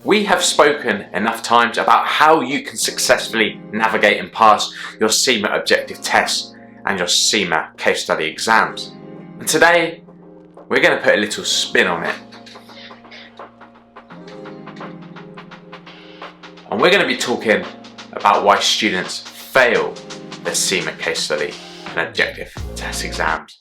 We have spoken enough times about how you can successfully navigate and pass your CIMA objective tests and your CIMA case study exams. And today, we're going to put a little spin on it. And we're going to be talking about why students fail their CIMA case study and objective test exams.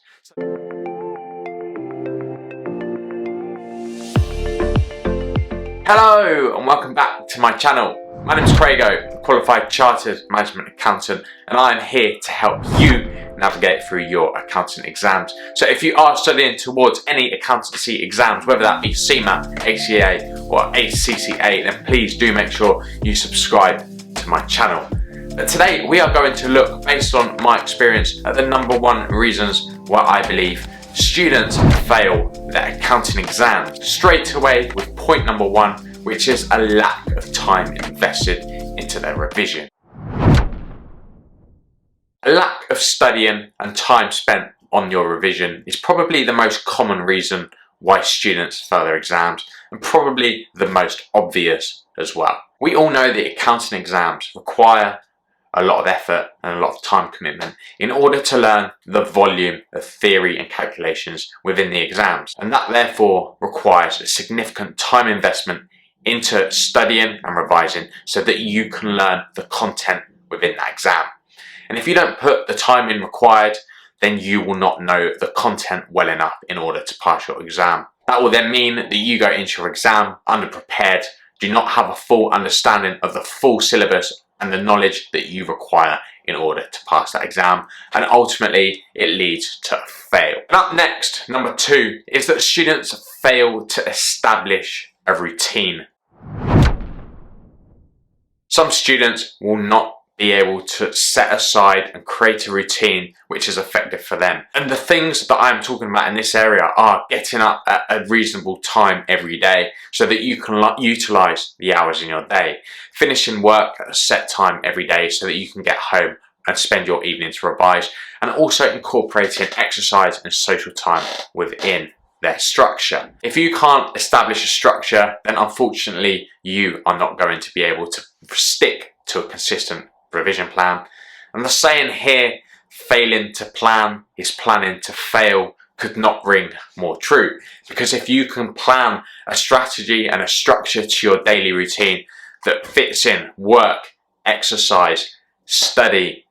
Hello and welcome back to my channel. My name is CRAIGO, a qualified chartered management accountant, and I am here to help you navigate through your accounting exams. So if you are studying towards any accountancy exams, whether that be CIMA, ACA or ACCA, then please do make sure you subscribe to my channel. But today we are going to look, based on my experience, at the #1 reasons why I believe students fail their accounting exams. Straight away with point #1, which is a lack of time invested into their revision. A lack of studying and time spent on your revision is probably the most common reason why students fail their exams, and probably the most obvious as well. We all know that accounting exams require a lot of effort and a lot of time commitment in order to learn the volume of theory and calculations within the exams, and that therefore requires a significant time investment into studying and revising so that you can learn the content within that exam. And if you don't put the time in required, then you will not know the content well enough in order to pass your exam. That will then mean that you go into your exam underprepared, do not have a full understanding of the full syllabus and the knowledge that you require in order to pass that exam, and ultimately it leads to a fail. And up next, #2, is that students fail to establish a routine. Some students will not be able to set aside and create a routine which is effective for them. And the things that I'm talking about in this area are getting up at a reasonable time every day so that you can utilize the hours in your day, finishing work at a set time every day so that you can get home and spend your evening to revise, and also incorporating exercise and social time within their structure. If you can't establish a structure, then unfortunately you are not going to be able to stick to a consistent revision plan. And the saying here, failing to plan is planning to fail, could not ring more true. Because if you can plan a strategy and a structure to your daily routine that fits in work, exercise, study,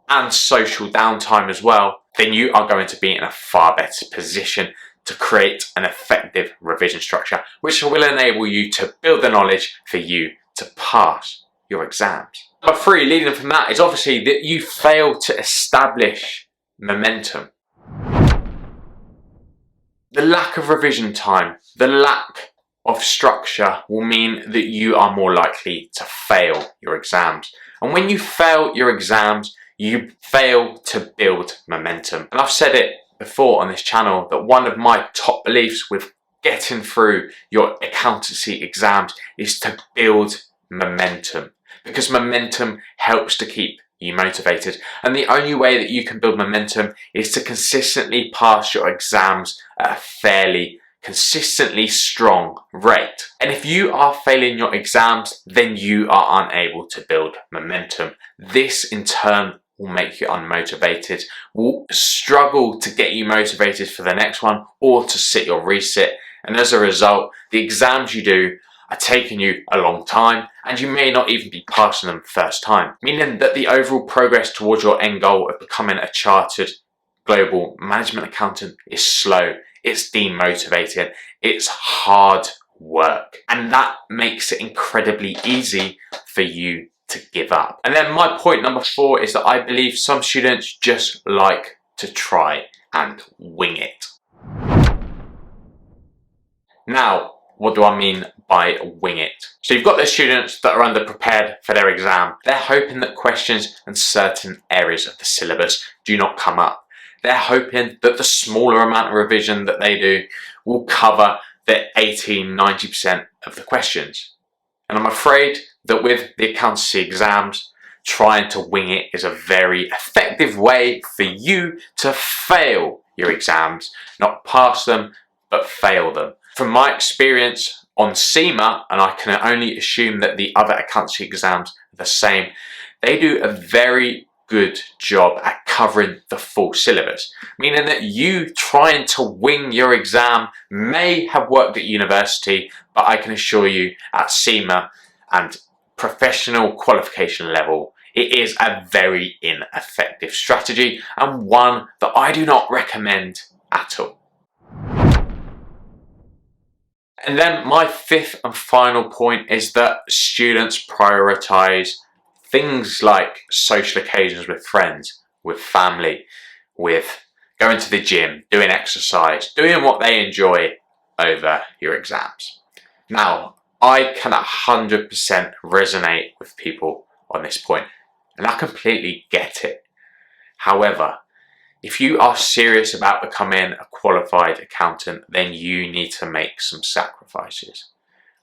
and social downtime as well, then you are going to be in a far better position to create an effective revision structure, which will enable you to build the knowledge for you to pass your exams. #3, leading from that, is obviously that you fail to establish momentum. The lack of revision time, the lack of structure will mean that you are more likely to fail your exams. And when you fail your exams, you fail to build momentum. And I've said it before on this channel that one of my top beliefs with getting through your accountancy exams is to build momentum, because momentum helps to keep you motivated. And the only way that you can build momentum is to consistently pass your exams at a fairly consistently strong rate. And if you are failing your exams, then you are unable to build momentum. This in turn will make you unmotivated, will struggle to get you motivated for the next one or to sit your resit. And as a result, the exams you do are taking you a long time, and you may not even be passing them first time, meaning that the overall progress towards your end goal of becoming a chartered global management accountant is slow, it's demotivating, it's hard work, and that makes it incredibly easy for you to give up. And then my point #4 is that I believe some students just like to try and wing it. Now, what do I mean by wing it? So you've got the students that are underprepared for their exam. They're hoping that questions and certain areas of the syllabus do not come up. They're hoping that the smaller amount of revision that they do will cover the 80–90% of the questions. And I'm afraid that with the accountancy exams, trying to wing it is a very effective way for you to fail your exams, not pass them, but fail them. From my experience, on CIMA, and I can only assume that the other accountancy exams are the same, they do a very good job at covering the full syllabus, meaning that you trying to wing your exam may have worked at university, but I can assure you at CIMA and professional qualification level, it is a very ineffective strategy and one that I do not recommend at all. And then my fifth and final point is that students prioritize things like social occasions with friends, with family, with going to the gym, doing exercise, doing what they enjoy over your exams. Now, I can 100% resonate with people on this point, and I completely get it. However, if you are serious about becoming a qualified accountant, then you need to make some sacrifices.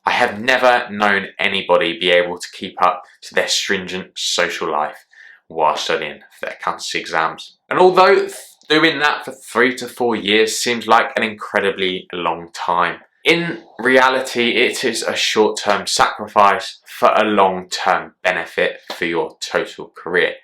I have never known anybody be able to keep up to their stringent social life while studying for their accountancy exams. And although doing that for 3 to 4 years seems like an incredibly long time, in reality it is a short-term sacrifice for a long-term benefit for your total career.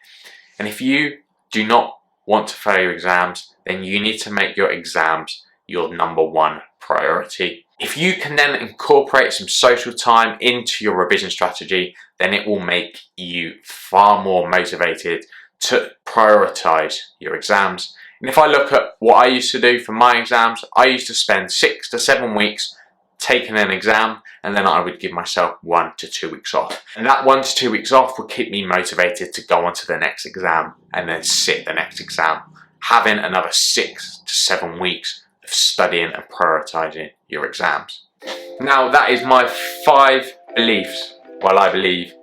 And if you do not want to fail your exams, then you need to make your exams your #1 priority. If you can then incorporate some social time into your revision strategy, then it will make you far more motivated to prioritize your exams. And if I look at what I used to do for my exams, I used to spend 6 to 7 weeks taking an exam, and then I would give myself 1 to 2 weeks off. And that 1 to 2 weeks off would keep me motivated to go on to the next exam and then sit the next exam, having another 6 to 7 weeks of studying and prioritizing your exams. Now, that is my 5 beliefs while I believe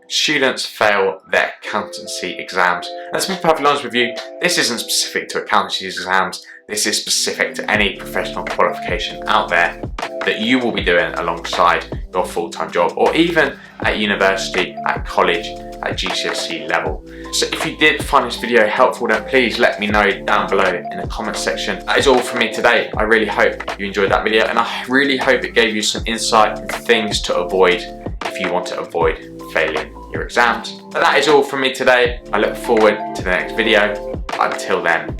students fail their accountancy exams. And to be perfectly honest with you, this isn't specific to accountancy exams, this is specific to any professional qualification out there that you will be doing alongside your full-time job, or even at university, at college, at GCSE level. So if you did find this video helpful, then please let me know down below in the comments section. That is all from me today. I really hope you enjoyed that video, and I really hope it gave you some insight and things to avoid if you want to avoid failing your exams. But that is all from me today. I look forward to the next video. Until then,